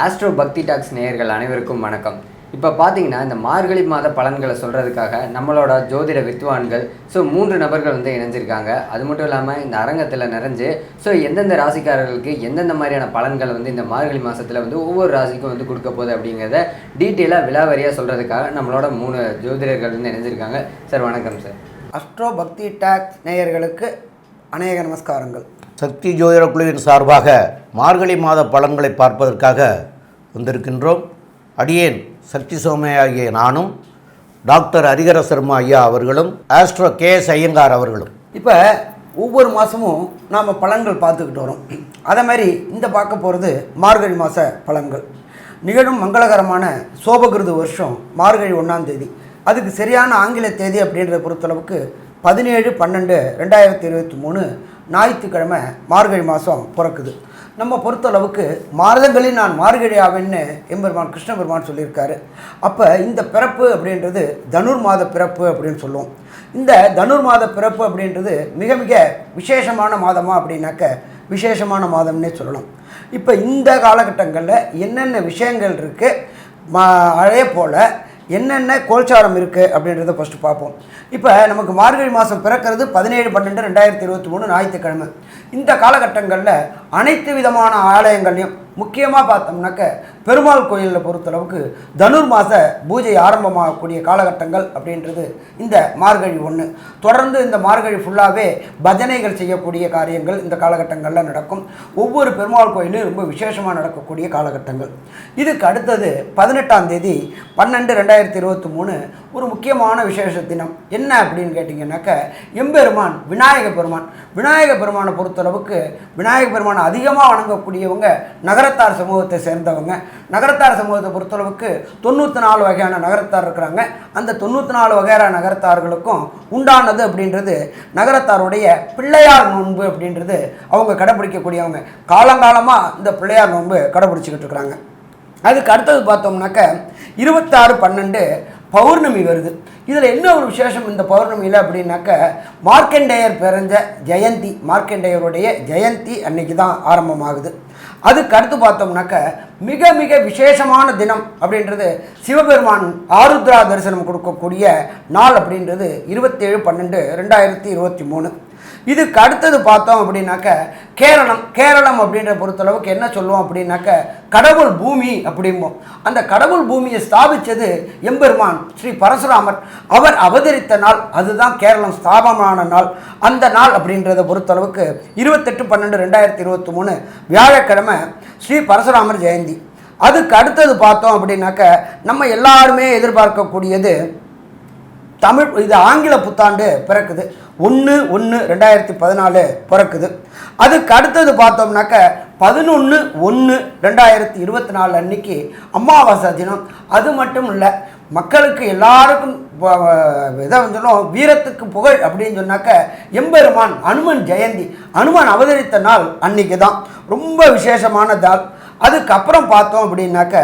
Astro பக்தி tax நேயர்கள் அனைவருக்கும் வணக்கம். இப்போ பார்த்தீங்கன்னா இந்த மார்கழி மாத பலன்களை சொல்கிறதுக்காக நம்மளோட ஜோதிட வித்வான்கள் 3 நபர்கள் இணைஞ்சிருக்காங்க. அது மட்டும் இல்லாமல் இந்த அரங்கத்தில் நிறைஞ்சு எந்தெந்த ராசிக்காரர்களுக்கு எந்தெந்த மாதிரியான பலன்கள் இந்த மார்கழி மாதத்தில் ஒவ்வொரு ராசிக்கும் கொடுக்க போகுது அப்படிங்கிறத டீட்டெயிலாக விலாவரியாக சொல்கிறதுக்காக நம்மளோட 3 ஜோதிடர்கள் இணைஞ்சிருக்காங்க. சார் வணக்கம் சார். ஆஸ்ட்ரோ பக்தி டாக்ஸ் நேயர்களுக்கு அநேக நமஸ்காரங்கள். சக்தி ஜோதிட குழுவின் சார்பாக மார்கழி மாத பலன்களை பார்ப்பதற்காக வந்திருக்கின்றோம். அடியேன் சக்தி சோமையாகிய நானும் டாக்டர் ஹரிஹர சர்மா ஐயா அவர்களும் ஆஸ்ட்ரோ KS ஐயங்கார் அவர்களும். இப்போ ஒவ்வொரு மாதமும் நாம் பலன்கள் பார்த்துக்கிட்டு வரோம். அதே மாதிரி இந்த பார்க்க போகிறது மார்கழி மாத பலன்கள். நிகழும் மங்களகரமான சோபகிருது வருஷம் மார்கழி 1ஆம் தேதி. அதுக்கு சரியான ஆங்கில தேதி அப்படின்றத பொறுத்தளவுக்கு 17/12/2023 ஞாயிற்றுக்கிழமை மார்கழி மாதம் பிறக்குது. நம்ம பொறுத்தளவுக்கு மாதங்களில் நான் மார்கழி ஆவேன்னு எம்பெருமான் கிருஷ்ண பெருமான் சொல்லியிருக்காரு. அப்போ இந்த பிறப்பு அப்படின்றது தனுர் மாத பிறப்பு அப்படின்னு சொல்லுவோம். இந்த தனுர் மாத பிறப்பு அப்படின்றது மிக மிக விசேஷமான மாதமாக அப்படின்னாக்க விசேஷமான மாதம்னே சொல்லலாம். இப்போ இந்த காலகட்டங்களில் என்னென்ன விஷயங்கள் இருக்குது, அதே போல் என்னென்ன கோல்சாரம் இருக்குது அப்படின்றத ஃபஸ்ட்டு பார்ப்போம். இப்போ நமக்கு மார்கழி மாதம் பிறக்கிறது 17/12/2023 ஞாயிற்றுக்கிழமை. இந்த காலகட்டங்களில் அனைத்து விதமான ஆலயங்களையும் முக்கியமாக பார்த்தோம்னாக்க பெருமாள் கோயிலில் பொறுத்தளவுக்கு தனுர் மாத பூஜை ஆரம்பமாகக்கூடிய காலகட்டங்கள் அப்படின்றது இந்த மார்கழி 1. தொடர்ந்து இந்த மார்கழி ஃபுல்லாகவே பஜனைகள் செய்யக்கூடிய காரியங்கள் இந்த காலகட்டங்களில் நடக்கும். ஒவ்வொரு பெருமாள் கோயிலும் ரொம்ப விசேஷமாக நடக்கக்கூடிய காலகட்டங்கள். இதுக்கு அடுத்தது 18ஆம் தேதி 12/2023 ஒரு முக்கியமான விசேஷ தினம். என்ன அப்படின்னு கேட்டிங்கன்னாக்க எம்பெருமான் விநாயக பெருமான். விநாயக பெருமானை பொறுத்தளவுக்கு விநாயக பெருமானை அதிகமாக வணங்கக்கூடியவங்க நகரத்தார் சமூகத்தை சேர்ந்தவங்க. நகரத்தார் சமூகத்தை பொறுத்தளவுக்கு 94 வகையான நகரத்தார் இருக்கிறாங்க. அந்த 94 வகையான நகரத்தார்களுக்கும் உண்டானது அப்படின்றது நகரத்தாருடைய பிள்ளையார் நோன்பு அப்படின்றது அவங்க கடைப்பிடிக்கக்கூடியவங்க. காலங்காலமாக இந்த பிள்ளையார் நோன்பு கடைப்பிடிச்சிக்கிட்டு இருக்கிறாங்க. அதுக்கு அடுத்தது பார்த்தோம்னாக்க 26/12 பௌர்ணமி வருது. இதில் என்ன ஒரு விசேஷம் இந்த பௌர்ணமியில் அப்படின்னாக்க மார்க்கண்டேயர் பிறந்த ஜெயந்தி, மார்க்கண்டேயருடைய ஜெயந்தி அன்னைக்கு தான் ஆரம்பமாகுது. அதுக்கு அடுத்து பார்த்தோம்னாக்க மிக மிக விசேஷமான தினம் அப்படின்றது சிவபெருமான் ஆருத்ரா தரிசனம் கொடுக்கக்கூடிய நாள் அப்படின்றது 27/12/2023. இதுக்கு அடுத்தது பார்த்தோம் அப்படின்னாக்க கேரளம் அப்படின்ற பொறுத்தளவுக்கு என்ன சொல்லுவோம் அப்படின்னாக்க கடவுள் பூமி அப்படிம்போம். அந்த கடவுள் பூமியை ஸ்தாபித்தது எம்பெருமான் ஸ்ரீ பரசுராமர். அவர் அவதரித்த நாள், அதுதான் கேரளம் ஸ்தாபமான நாள். அந்த நாள் அப்படின்றத பொறுத்தளவுக்கு 28/12/2023 வியாழக்கிழமை ஸ்ரீ பரசுராமர் ஜெயந்தி. அதுக்கு அடுத்தது பார்த்தோம் அப்படின்னாக்க நம்ம எல்லாருமே எதிர்பார்க்கக்கூடியது இது ஆங்கில புத்தாண்டு பிறக்குது. 1/1/2014 பிறக்குது. அதுக்கு அடுத்தது பார்த்தோம்னாக்க 11/1/2024 அன்னைக்கு அமாவாசை தினம். அது மட்டும் இல்லை, மக்களுக்கு எல்லாருக்கும் இதை வீரத்துக்கு புகழ் அப்படின்னு சொன்னாக்க எம்பெருமான் அனுமன் ஜெயந்தி, அனுமன் அவதரித்த நாள் அன்னைக்கு தான் ரொம்ப விசேஷமான நாள். அதுக்கப்புறம் பார்த்தோம் அப்படின்னாக்க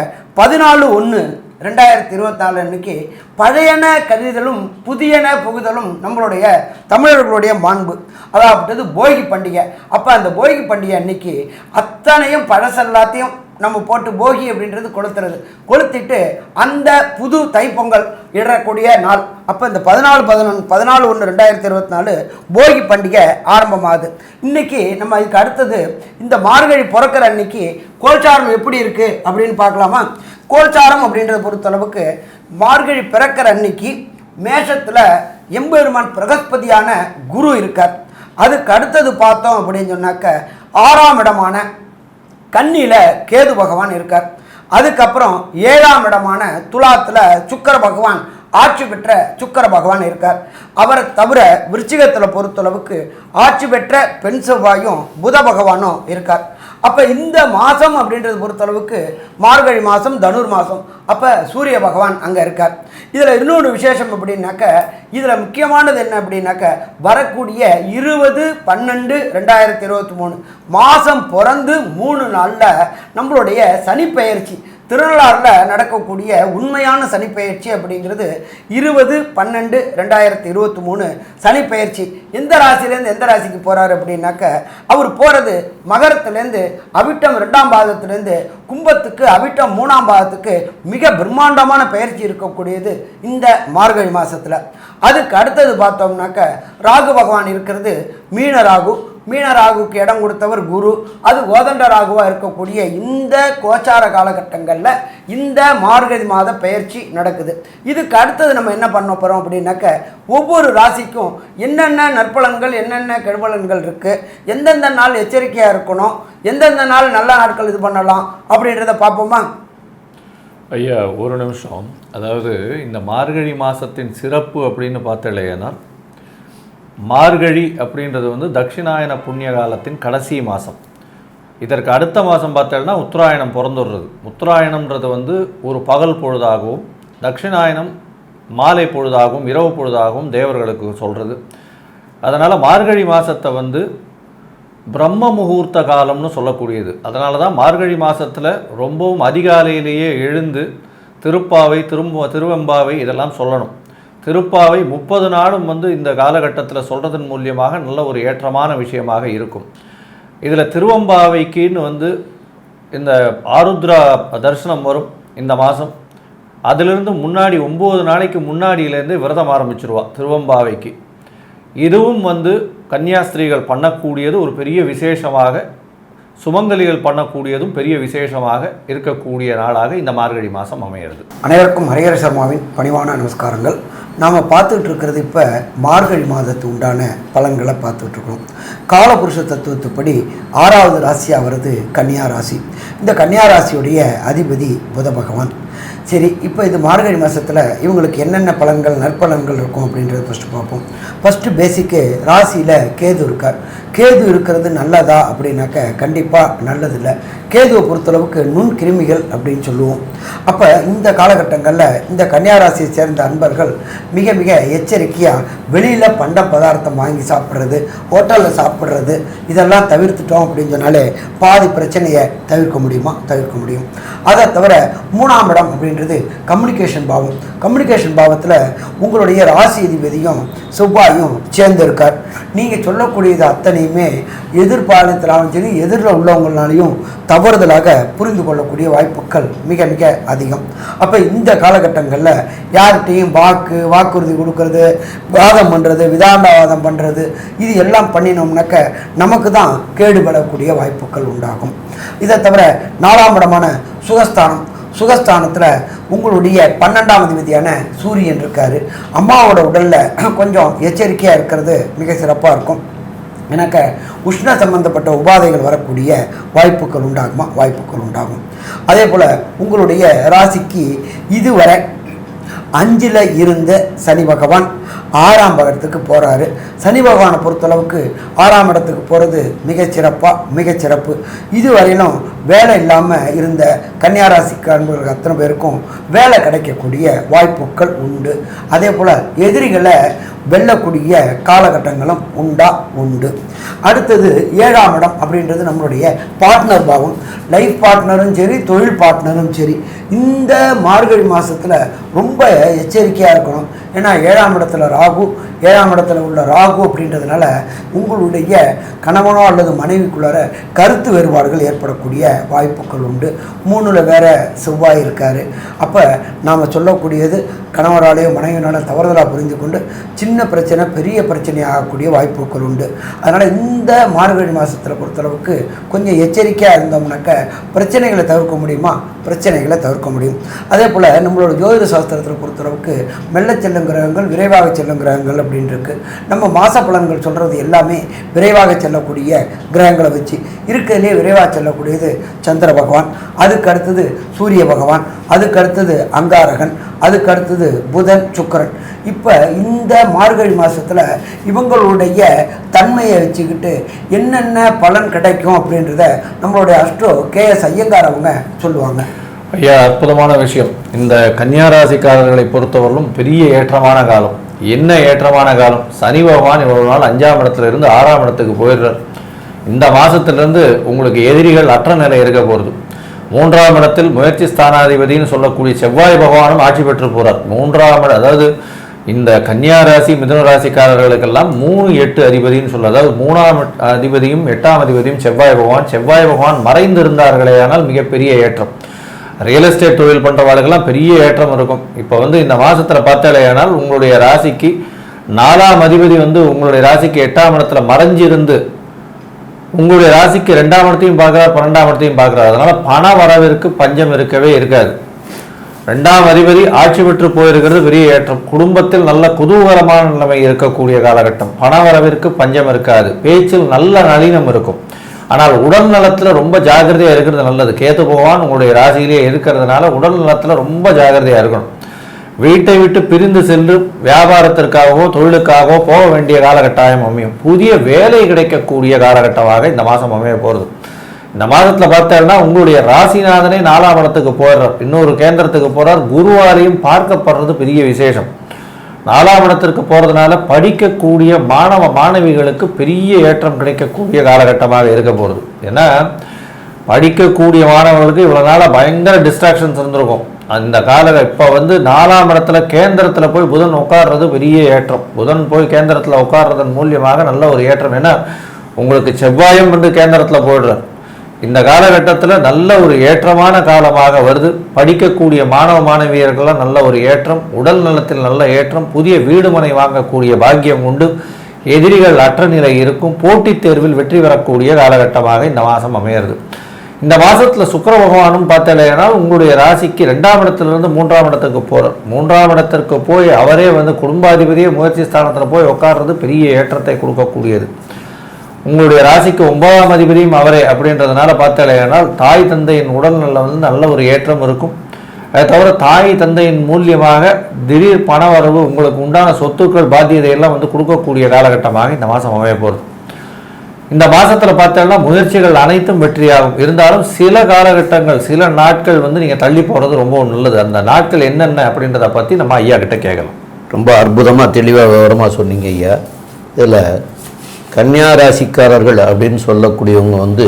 14/1/2024 அன்னைக்கு பழையன கருதலும் புதியன புகுதலும் நம்மளுடைய தமிழர்களுடைய மாண்பு, அதாவது போகி பண்டிகை. அப்போ அந்த போகி பண்டிகை அன்னைக்கு அத்தனையும் பழசெல்லாத்தையும் நம்ம போட்டு போகி அப்படின்றது கொளுத்திட்டு அந்த புது தைப்பொங்கல் இடக்கூடிய நாள். அப்போ இந்த 14/1/2024 போகி பண்டிகை ஆரம்பமாகுது. இன்றைக்கி நம்ம இதுக்கு அடுத்தது இந்த மார்கழி பிறக்கிற அன்னைக்கு கோல்சாரம் எப்படி இருக்குது அப்படின்னு பார்க்கலாமா? கோல்சாரம் அப்படின்றத பொறுத்தளவுக்கு மார்கழி பிறக்கிற அன்னைக்கு மேஷத்தில் எம்பெருமான் பிரகஸ்பதியான குரு இருக்கார். அதுக்கு அடுத்தது பார்த்தோம் அப்படின்னு சொன்னாக்க 6ஆம் இடமான கன்னியில் கேது பகவான் இருக்கார். அதுக்கப்புறம் 7ஆம் இடமான துலாத்தில் சுக்கிர பகவான் ஆட்சி பெற்ற சுக்கிர பகவான் இருக்கார். அவரை தவிர விருச்சிகத்தில் பொறுத்தளவுக்கு ஆட்சி பெற்ற பெண் செவ்வாயும் புத பகவானும் இருக்கார். அப்போ இந்த மாதம் அப்படின்றது பொறுத்தளவுக்கு மார்கழி மாதம் தனுர் மாதம். அப்போ சூரிய பகவான் அங்கே இருக்கார். இதில் இன்னொரு விசேஷம் அப்படின்னாக்க இதில் முக்கியமானது என்ன அப்படின்னாக்க வரக்கூடிய 20/12/2023 மாதம் பிறந்து 3 நாளில் நம்மளுடைய சனிப்பெயர்ச்சி திருநள்ளாறில் நடக்கக்கூடிய உண்மையான சனிப்பெயர்ச்சி அப்படிங்கிறது 20/12/2023 சனிப்பெயர்ச்சி. எந்த ராசியிலேருந்து எந்த ராசிக்கு போகிறாரு அப்படின்னாக்க, அவர் போகிறது மகரத்துலேருந்து அவிட்டம் 2ஆம் பாதத்துலேருந்து கும்பத்துக்கு அவிட்டம் 3ஆம் பாதத்துக்கு மிக பிரம்மாண்டமான பயிற்சி இருக்கக்கூடியது இந்த மார்கழி மாதத்தில். அதுக்கு அடுத்தது பார்த்தோம்னாக்க ராகு பகவான் இருக்கிறது மீன ராகு. மீன ராகுக்கு இடம் கொடுத்தவர் குரு. அது கோதண்ட ராகுவாக இருக்கக்கூடிய இந்த கோச்சார காலகட்டங்களில் இந்த மார்கழி மாத பயிற்சி நடக்குது. இதுக்கு அடுத்தது நம்ம என்ன பண்ண போகிறோம் அப்படின்னாக்க, ஒவ்வொரு ராசிக்கும் என்னென்ன நற்பலன்கள் என்னென்ன கெடுபலன்கள் இருக்குது, எந்தெந்த நாள் எச்சரிக்கையாக இருக்கணும், எந்தெந்த நாள் நல்ல நாட்கள் இது பண்ணலாம் அப்படின்றத பார்ப்போமா? ஐயா ஒரு நிமிஷம். அதாவது இந்த மார்கழி மாதத்தின் சிறப்பு அப்படின்னு பார்த்தலையேனா, மார்கழி அப்படின்றது வந்து தட்சிணாயன புண்ணிய காலத்தின் கடைசி மாதம். இதற்கு அடுத்த மாதம் பார்த்தோம்னா உத்தராயணம் பிறந்துடுறது. உத்தராயணம்ன்றது வந்து ஒரு பகல் பொழுதாகவும் தட்சிணாயனம் மாலை பொழுதாகவும் இரவு பொழுதாகவும் தேவர்களுக்கு சொல்கிறது. அதனால் மார்கழி மாதத்தை வந்து பிரம்ம முகூர்த்த காலம்னு சொல்லக்கூடியது. அதனால தான் மார்கழி மாதத்தில் ரொம்பவும் அதிகாலையிலேயே எழுந்து திருப்பாவை திருவெம்பாவை இதெல்லாம் சொல்லணும். திருப்பாவை 30 நாளும் வந்து இந்த காலகட்டத்தில் சொல்கிறதன் மூலியமாக நல்ல ஒரு ஏற்றமான விஷயமாக இருக்கும். இதில் திருவெம்பாவைக்குன்னு வந்து இந்த ஆருத்ரா தரிசனம் வரும் இந்த மாதம். அதிலிருந்து முன்னாடி 9 நாளைக்கு முன்னாடியிலேருந்து விரதம் ஆரம்பிச்சிருவா திருவெம்பாவைக்கு. இதுவும் வந்து கன்னியாஸ்திரீகள் பண்ணக்கூடியது ஒரு பெரிய விசேஷமாக, சுமங்கலிகள் பண்ணக்கூடியதும் பெரிய விசேஷமாக இருக்கக்கூடிய நாளாக இந்த மார்கழி மாதம் அமையிறது. அனைவருக்கும் ஹரிஹர சர்மாவின் பணிவான நமஸ்காரங்கள். நாம் பார்த்துக்கிட்டு இருக்கிறது இப்போ மார்கழி மாதத்து உண்டான பலன்களை பார்த்துக்கிட்டு இருக்கிறோம். காலபுருஷ தத்துவத்துப்படி 6வது ராசியாக வருது கன்னியா ராசி. இந்த கன்னியா ராசியுடைய அதிபதி புத பகவான். சரி, இப்போ இது மார்கழி மாதத்தில் இவங்களுக்கு என்னென்ன பலன்கள் நற்பலன்கள் இருக்கும் அப்படின்றத ஃபஸ்ட்டு பார்ப்போம். ஃபஸ்ட்டு பேசிக்கு ராசியில் கேது இருக்கார். கேது இருக்கிறது நல்லதா அப்படின்னாக்க கண்டிப்பாக நல்லதில்லை. கேதுவை பொறுத்தளவுக்கு நுண் கிருமிகள் அப்படின்னு சொல்லுவோம். அப்போ இந்த காலகட்டங்களில் இந்த கன்னியாராசியை சேர்ந்த அன்பர்கள் மிக மிக எச்சரிக்கையாக வெளியில் பண்ட பதார்த்தம் வாங்கி சாப்பிட்றது, ஹோட்டலில் சாப்பிட்றது இதெல்லாம் தவிர்த்துட்டோம் அப்படின்னு சொன்னாலே பாதி பிரச்சனையை தவிர்க்க முடியுமா? தவிர்க்க முடியும். அதை தவிர 3ஆம் இடம் அப்படின்றது கம்யூனிகேஷன் பாவம். கம்யூனிகேஷன் பாவத்தில் உங்களுடைய ராசி அதிபதியும் செவ்வாயும் சேர்ந்திருக்கார். நீங்கள் சொல்லக்கூடியது அத்தனையுமே எதிர்பாலத்திலாலும் சரி எதிரில் உள்ளவங்களாலையும் தவறுதலாக புரிந்து கொள்ளக்கூடிய வாய்ப்புகள் மிக மிக அதிகம். அப்போ இந்த காலகட்டங்களில் யார்கிட்டையும் வாக்குறுதி கொடுக்கறது, வாதம் பண்ணுறது, விதாண்டவாதம் பண்ணுறது இது எல்லாம் பண்ணினோம்னாக்க நமக்கு தான் கேடுபடக்கூடிய வாய்ப்புகள் உண்டாகும். இதை தவிர 4ஆம் இடமான சுகஸ்தானத்தில் உங்களுடைய 12ஆம் அதிபதியான சூரியன் இருக்கார். அம்மாவோட உடலில் கொஞ்சம் எச்சரிக்கையாக இருக்கிறது மிக சிறப்பாக இருக்கும். எனக்கு உஷ்ண சம்பந்தப்பட்ட உபாதைகள் வரக்கூடிய வாய்ப்புகள் உண்டாகுமா? வாய்ப்புகள் உண்டாகும். அதே போல் உங்களுடைய ராசிக்கு இதுவரை 5ல் இருந்த சனி பகவான் 6ஆம் இடத்துக்கு போகிறாரு. சனி பகவானை பொறுத்தளவுக்கு 6ஆம் இடத்துக்கு போகிறது மிகச்சிறப்பு. இதுவரையிலும் வேலை இல்லாமல் இருந்த கன்னியாராசிக்காரர்களுக்கு அத்தனை பேருக்கும் வேலை கிடைக்கக்கூடிய வாய்ப்புகள் உண்டு. அதே போல் எதிரிகளை வெல்லக்கூடிய காலகட்டங்களும் உண்டு. அடுத்தது 7ஆம் இடம் அப்படின்றது நம்மளுடைய பார்ட்னர் பாவம். லைஃப் பார்ட்னரும் சரி தொழில் பார்ட்னரும் சரி இந்த மார்கழி மாதத்தில் ரொம்ப எச்சரிக்கையாக இருக்கணும். ஏன்னா 7ஆம் இடத்துல உள்ள ராகு அப்படின்றதுனால உங்களுடைய கணவனோ அல்லது மனைவிக்குள்ளார கருத்து வேறுபாடுகள் ஏற்படக்கூடிய வாய்ப்புகள் உண்டு. 3ல் வேற செவ்வாய் இருக்கார். அப்போ நாம் சொல்லக்கூடியது கணவராலேயோ மனைவினால தவறுதலாக புரிந்து கொண்டு சின்ன பிரச்சனை பெரிய பிரச்சனை ஆகக்கூடிய வாய்ப்புகள் உண்டு. அதனால் இந்த மார்கழி மாதத்தில் பொறுத்தளவுக்கு கொஞ்சம் எச்சரிக்கையாக இருந்தோம்னாக்க பிரச்சனைகளை தவிர்க்க முடியுமா? பிரச்சனைகளை தவிர்க்க முடியும். அதே போல் நம்மளோட ஜோதிட சாஸ்திரத்தில் பொறுத்தளவுக்கு மெல்ல செல்லும் கிரகங்கள், விரைவாக செல்லும் கிரகங்கள் அப்படின்னு இருக்குது. நம்ம மாத பலன்கள் சொல்கிறது எல்லாமே விரைவாக செல்லக்கூடிய கிரகங்களை வச்சு இருக்கிறதுலே விரைவாக செல்லக்கூடியது சந்திர பகவான், அதுக்கு அடுத்தது சூரிய பகவான், அதுக்கு அடுத்தது அங்காரகன், அதுக்கு அடுத்தது புதன், சுக்கிரன். இப்போ இந்த மார்கழி மாதத்தில் இவங்களுடைய தன்மையை வச்சுக்கிட்டு என்னென்ன பலன் கிடைக்கும் அப்படின்றத நம்மளுடைய அஸ்ட்ரோ KS ஐயங்கார் அவங்க சொல்லுவாங்க. ஐயா, அற்புதமான விஷயம். இந்த கன்னியாராசிக்காரர்களை பொறுத்தவரையிலும் பெரிய ஏற்றமான காலம். என்ன ஏற்றமான காலம்? சனி பகவான் இவ்வளவு நாள் 5ஆம் இடத்துல இருந்து 6ஆம் இடத்துக்கு போயிடுறார். இந்த மாதத்துலேருந்து உங்களுக்கு எதிரிகள் அற்ற நிலை இருக்க போகிறது. மூன்றாம் இடத்தில் முயற்சி ஸ்தானாதிபதினு சொல்லக்கூடிய செவ்வாய் பகவானும் ஆட்சி பெற்று போகிறார். மூன்றாம் இடம், அதாவது இந்த கன்னியா ராசி மிதுன ராசிக்காரர்களுக்கெல்லாம் 3, 8 அதிபதினு சொல்ல, அதாவது 3ஆம் அதிபதியும் 8ஆம் அதிபதியும் செவ்வாய் பகவான் மறைந்து இருந்தார்களே ஆனால் மிகப்பெரிய ஏற்றம். ரியல் எஸ்டேட் தொழில் பண்ணுறவாளுக்கெல்லாம் பெரிய ஏற்றம் இருக்கும். இப்போ இந்த மாதத்தில் பார்த்தாலே ஆனால் உங்களுடைய ராசிக்கு 4ஆம் அதிபதி உங்களுடைய ராசிக்கு 8ஆம் இடத்துல மறைஞ்சிருந்து உங்களுடைய ராசிக்கு 2ஆம் இடத்தையும் பார்க்குறார், 12ஆம் இடத்தையும் பார்க்குறார். அதனால் பண வரவிற்கு பஞ்சம் இருக்கவே இருக்காது. 2ஆம் அதிபதி ஆட்சி பெற்று போயிருக்கிறது பெரிய ஏற்றம். குடும்பத்தில் நல்ல குதூகலமான நிலைமை இருக்கக்கூடிய காலகட்டம். பண வரவிற்கு பஞ்சம் இருக்காது. பேச்சில் நல்ல நளினம் இருக்கும். ஆனால் உடல் நலத்தில் ரொம்ப ஜாகிரதையாக இருக்கிறது நல்லது. கேது பகவான் உங்களுடைய ராசியிலேயே இருக்கிறதுனால உடல் நலத்தில் ரொம்ப ஜாகிரதையாக இருக்கணும். வீட்டை விட்டு பிரிந்து சென்று வியாபாரத்திற்காகவோ தொழிலுக்காகவோ போக வேண்டிய காலகட்டாயம் அமையும். புதிய வேலை கிடைக்கக்கூடிய காலகட்டமாக இந்த மாதம் அமைய போகிறது. இந்த மாதத்தில் பார்த்தேன்னா உங்களுடைய ராசிநாதனே 4ஆம் இடத்துக்கு போயிடுறார், இன்னொரு கேந்திரத்துக்கு போகிறார். குருவாரையும் பார்க்கப்படுறது பெரிய விசேஷம். 4ஆம் இடத்திற்கு போகிறதுனால படிக்கக்கூடிய மாணவிகளுக்கு பெரிய ஏற்றம் கிடைக்கக்கூடிய காலகட்டமாக இருக்க போகிறது. ஏன்னா படிக்கக்கூடிய மாணவர்களுக்கு இவ்வளோ நாளாக பயங்கர டிஸ்ட்ராக்ஷன்ஸ் இருந்திருக்கும். அந்த இப்போ 4ஆம் இடத்துல கேந்திரத்தில் போய் புதன் உட்கார்றது பெரிய ஏற்றம். புதன் போய் கேந்திரத்தில் உட்கார்றதன் மூலியமாக நல்ல ஒரு ஏற்றம். ஏன்னா உங்களுக்கு செவ்வாயும் கேந்திரத்தில் போயிடுறார். இந்த காலகட்டத்தில் நல்ல ஒரு ஏற்றமான காலமாக வருது. படிக்கக்கூடிய மாணவியர்கள்லாம் நல்ல ஒரு ஏற்றம், உடல் நலத்தில் நல்ல ஏற்றம், புதிய வீடு மனை வாங்கக்கூடிய பாக்கியம் உண்டு, எதிரிகள் அற்ற நிலை இருக்கும், போட்டித் தேர்வில் வெற்றி பெறக்கூடிய காலகட்டமாக இந்த மாதம் அமையிறது. இந்த மாதத்தில் சுக்கிர பகவானும் பார்த்தலைன்னா உங்களுடைய ராசிக்கு 2ஆம் இடத்திலிருந்து 3ஆம் இடத்துக்கு போகிறார். 3ஆம் இடத்திற்கு போய் அவரே குடும்பாதிபதியே முயற்சி ஸ்தானத்தில் போய் உட்கார்றது பெரிய ஏற்றத்தை கொடுக்கக்கூடியது. உங்களுடைய ராசிக்கு 9ஆம் அதிபதியும் அவரே அப்படின்றதுனால பார்த்தாலேனால் தாய் தந்தையின் உடல்நல நல்ல ஒரு ஏற்றம் இருக்கும். அதை தவிர தாய் தந்தையின் மூலியமாக திடீர் பண வரவு, உங்களுக்கு உண்டான சொத்துக்கள் பாத்தியதையெல்லாம் கொடுக்கக்கூடிய காலகட்டமாக இந்த மாதம் அமைய போகிறது. இந்த மாதத்தில் பார்த்தோம்னா முயற்சிகள் அனைத்தும் வெற்றியாகும். இருந்தாலும் சில காலகட்டங்கள் சில நாட்கள் நீங்கள் தள்ளி போகிறது ரொம்ப நல்லது. அந்த நாட்கள் என்னென்ன அப்படின்றத பற்றி நம்ம ஐயா கிட்ட கேட்கலாம். ரொம்ப அற்புதமாக தெளிவாக விவரமாக சொன்னீங்க ஐயா. இதில் கன்னியா ராசிக்காரர்கள் அப்படின்னு சொல்லக்கூடியவங்க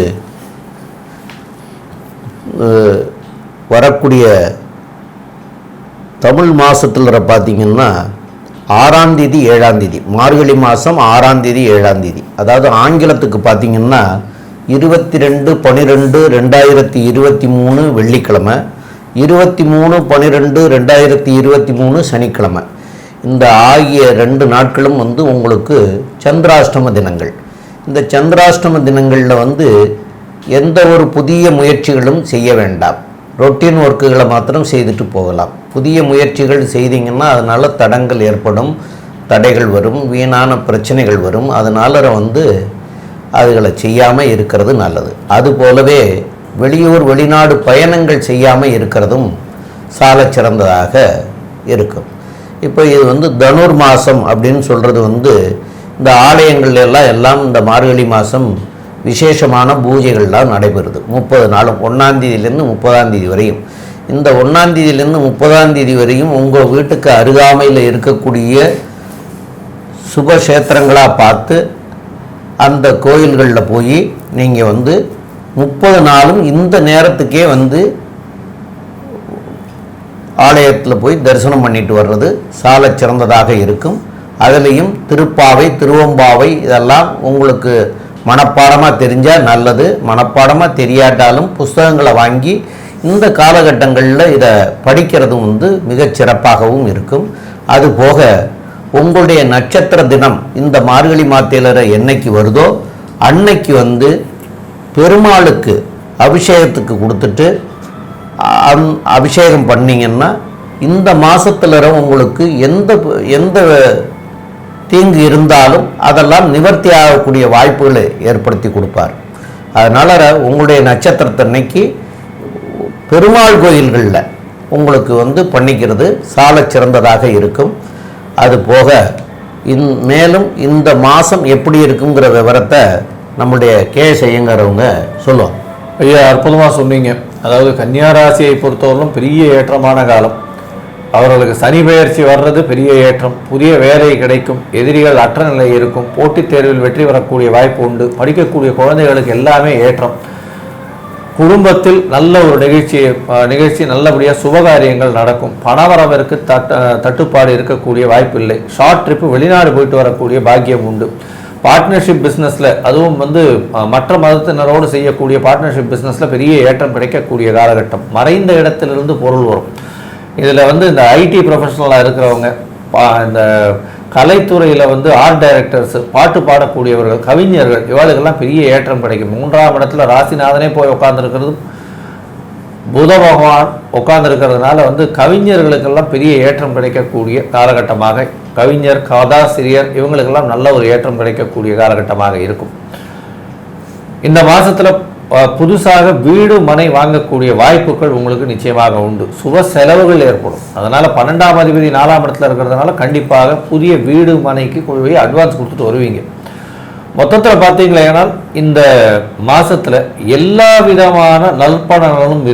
வரக்கூடிய தமிழ் மாதத்தில் பார்த்தீங்கன்னா 6ஆம் தேதி 7ஆம் தேதி, மார்கழி மாதம் 6ஆம் தேதி 7ஆம் தேதி, அதாவது ஆங்கிலத்துக்கு பார்த்தீங்கன்னா 22/12/2023 வெள்ளிக்கிழமை, 23/12/2023 சனிக்கிழமை. இந்த ஆகிய 2 நாட்களும் உங்களுக்கு சந்திராஷ்டம தினங்கள். இந்த சந்திராஷ்டம தினங்களில் எந்த ஒரு புதிய முயற்சிகளும் செய்ய வேண்டாம். ரொட்டீன் ஒர்க்குகளை மாத்திரம் செய்துட்டு போகலாம். புதிய முயற்சிகள் செய்தீங்கன்னா அதனால் தடங்கள் ஏற்படும், தடைகள் வரும், வீணான பிரச்சனைகள் வரும். அதனால் அதுகளை செய்யாமல் இருக்கிறது நல்லது. அதுபோலவே வெளியூர் வெளிநாடு பயணங்கள் செய்யாமல் இருக்கிறதும் சால சிறந்ததாக இருக்கும். இப்போ இது தனுர் மாதம் அப்படின்னு சொல்கிறது இந்த ஆலயங்கள்ல எல்லாம் இந்த மார்கழி மாதம் விசேஷமான பூஜைகள்லாம் நடைபெறுது. 30 நாளும் 1ஆம் தேதியிலேருந்து 30ஆம் தேதி வரையும். இந்த 1ஆம் தேதியிலேருந்து 30ஆம் தேதி வரையும் உங்கள் வீட்டுக்கு அருகாமையில் இருக்கக்கூடிய சுபக்ஷேத்திரங்களாக பார்த்து அந்த கோயில்களில் போய் நீங்கள் 30 நாளும் இந்த நேரத்துக்கே ஆலயத்தில் போய் தரிசனம் பண்ணிட்டு வர்றது சால சிறந்ததாக இருக்கும். அதுலேயும் திருப்பாவை, திருவம்பாவை இதெல்லாம் உங்களுக்கு மனப்பாடமாக தெரிஞ்சால் நல்லது. மனப்பாடமாக தெரியாட்டாலும் புஸ்தகங்களை வாங்கி இந்த காலகட்டங்களில் இதை படிக்கிறதும் மிகச் சிறப்பாகவும் இருக்கும். அதுபோக உங்களுடைய நட்சத்திர தினம் இந்த மார்கழி மாதத்தில் என்னைக்கு வருதோ அன்னைக்கு பெருமாளுக்கு அபிஷேகத்துக்கு கொடுத்துட்டு அபிஷேகம் பண்ணிங்கன்னா இந்த மாதத்தில் உங்களுக்கு எந்த தீங்கு இருந்தாலும் அதெல்லாம் நிவர்த்தி ஆகக்கூடிய வாய்ப்புகளை ஏற்படுத்தி கொடுப்பார். அதனால் உங்களுடைய நட்சத்திரத்தன்னைக்கு பெருமாள் கோயில்களில் உங்களுக்கு பண்ணிக்கிறது சால சிறந்ததாக இருக்கும். அது போக மேலும் இந்த மாதம் எப்படி இருக்குங்கிற விவரத்தை நம்முடைய கேஎஸ் ஐயங்காரவங்க சொல்லுவாங்க. ஐயா அற்புதமாக சொன்னீங்க. அதாவது கன்னியா ராசியை பொறுத்தவரைக்கும் பெரிய ஏற்றமான காலம். அவர்களுக்கு சனி பெயர்ச்சி வர்றது பெரிய ஏற்றம், புதிய வேலை கிடைக்கும், எதிரிகள் அற்ற நிலை இருக்கும், போட்டித் தேர்வில் வெற்றி பெறக்கூடிய வாய்ப்பு உண்டு, படிக்கக்கூடிய குழந்தைகளுக்கு எல்லாமே ஏற்றம். குடும்பத்தில் நல்ல ஒரு நிகழ்ச்சி நல்லபடியாக சுபகாரியங்கள் நடக்கும். பணவரவிற்கு தட்டுப்பாடு இருக்கக்கூடிய வாய்ப்பு இல்லை. ஷார்ட் ட்ரிப்பு வெளிநாடு போயிட்டு வரக்கூடிய பாக்கியம் உண்டு. பார்ட்னர்ஷிப் பிஸ்னஸில், அதுவும் மற்ற மதத்தினரோடு செய்யக்கூடிய பார்ட்னர்ஷிப் பிஸ்னஸில் பெரிய ஏற்றம் கிடைக்கக்கூடிய காலகட்டம். மறைந்த இடத்திலிருந்து பொருள் வரும். இதில் இந்த ஐடி ப்ரொஃபஷனலாக இருக்கிறவங்க, இந்த கலைத்துறையில் ஆர்ட் டைரக்டர்ஸு, பாட்டு பாடக்கூடியவர்கள், கவிஞர்கள், இவர்களுக்கெல்லாம் பெரிய ஏற்றம் கிடைக்கும். 3ஆம் இடத்துல ராசிநாதனே போய் உட்காந்துருக்கிறதும் புத பகவான் உட்காந்துருக்கிறதுனால கவிஞர்களுக்கெல்லாம் பெரிய ஏற்றம் கிடைக்கக்கூடிய காலகட்டமாக, கவிஞர், கதாசிரியர் இவங்களுக்கெல்லாம் நல்ல ஒரு ஏற்றம் கிடைக்கக்கூடிய காலகட்டமாக இருக்கும். இந்த மாதத்தில் புதுசாக வீடு மனை வாங்கக்கூடிய வாய்ப்புகள் உங்களுக்கு நிச்சயமாக உண்டு. சுப செலவுகள் ஏற்படும். அதனால் 12ஆம் அதிபதி 4ஆம் இடத்துல இருக்கிறதுனால கண்டிப்பாக புதிய வீடு மனைக்கு போய் அட்வான்ஸ் கொடுத்துட்டு வருவீங்க. மொத்தத்தில் பார்த்தீங்களேனால் இந்த மாதத்தில் எல்லா விதமான நற்பலன்களும்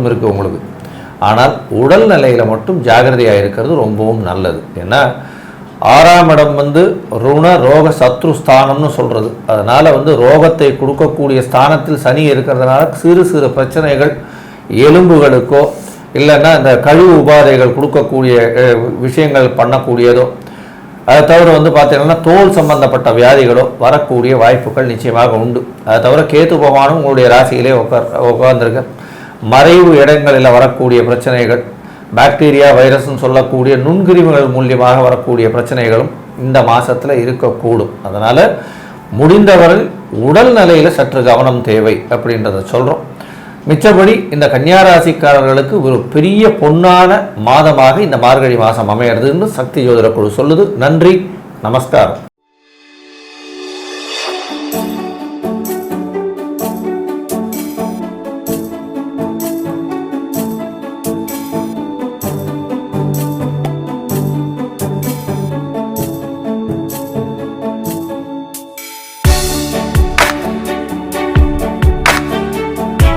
இருக்குது உங்களுக்கு. ஆனால் உடல் நிலையில் மட்டும் ஜாகிரதையாக இருக்கிறது ரொம்பவும் நல்லது. ஏன்னா 6ஆம் இடம் ருண ரோக சத்ரு ஸ்தானம்னு சொல்கிறது. அதனால் ரோகத்தை கொடுக்கக்கூடிய ஸ்தானத்தில் சனி இருக்கிறதுனால சிறு சிறு பிரச்சனைகள், எலும்புகளுக்கோ இல்லைன்னா இந்த கழிவு உபாதைகள் கொடுக்கக்கூடிய விஷயங்கள் பண்ணக்கூடியதோ, அதை தவிர பார்த்தீங்கன்னா தோல் சம்பந்தப்பட்ட வியாதிகளோ வரக்கூடிய வாய்ப்புகள் நிச்சயமாக உண்டு. அதை தவிர கேத்து பகவானும் உங்களுடைய ராசியிலே உட்கார்ந்துருக்க. மறைவு இடங்களில் வரக்கூடிய பிரச்சனைகள், பாக்டீரியா, வைரஸ்ன்னு சொல்லக்கூடிய நுண்கிருமிகள் மூலியமாக வரக்கூடிய பிரச்சனைகளும் இந்த மாதத்தில் இருக்கக்கூடும். அதனால் முடிந்தவரை உடல் நிலையில் சற்று கவனம் தேவை அப்படின்றத சொல்கிறோம். மிச்சபடி இந்த கன்னியாராசிக்காரர்களுக்கு ஒரு பெரிய பொன்னான மாதமாக இந்த மார்கழி மாதம் அமையிறதுன்னு சக்தி ஜோதிட குழு சொல்லுது. நன்றி, நமஸ்காரம்.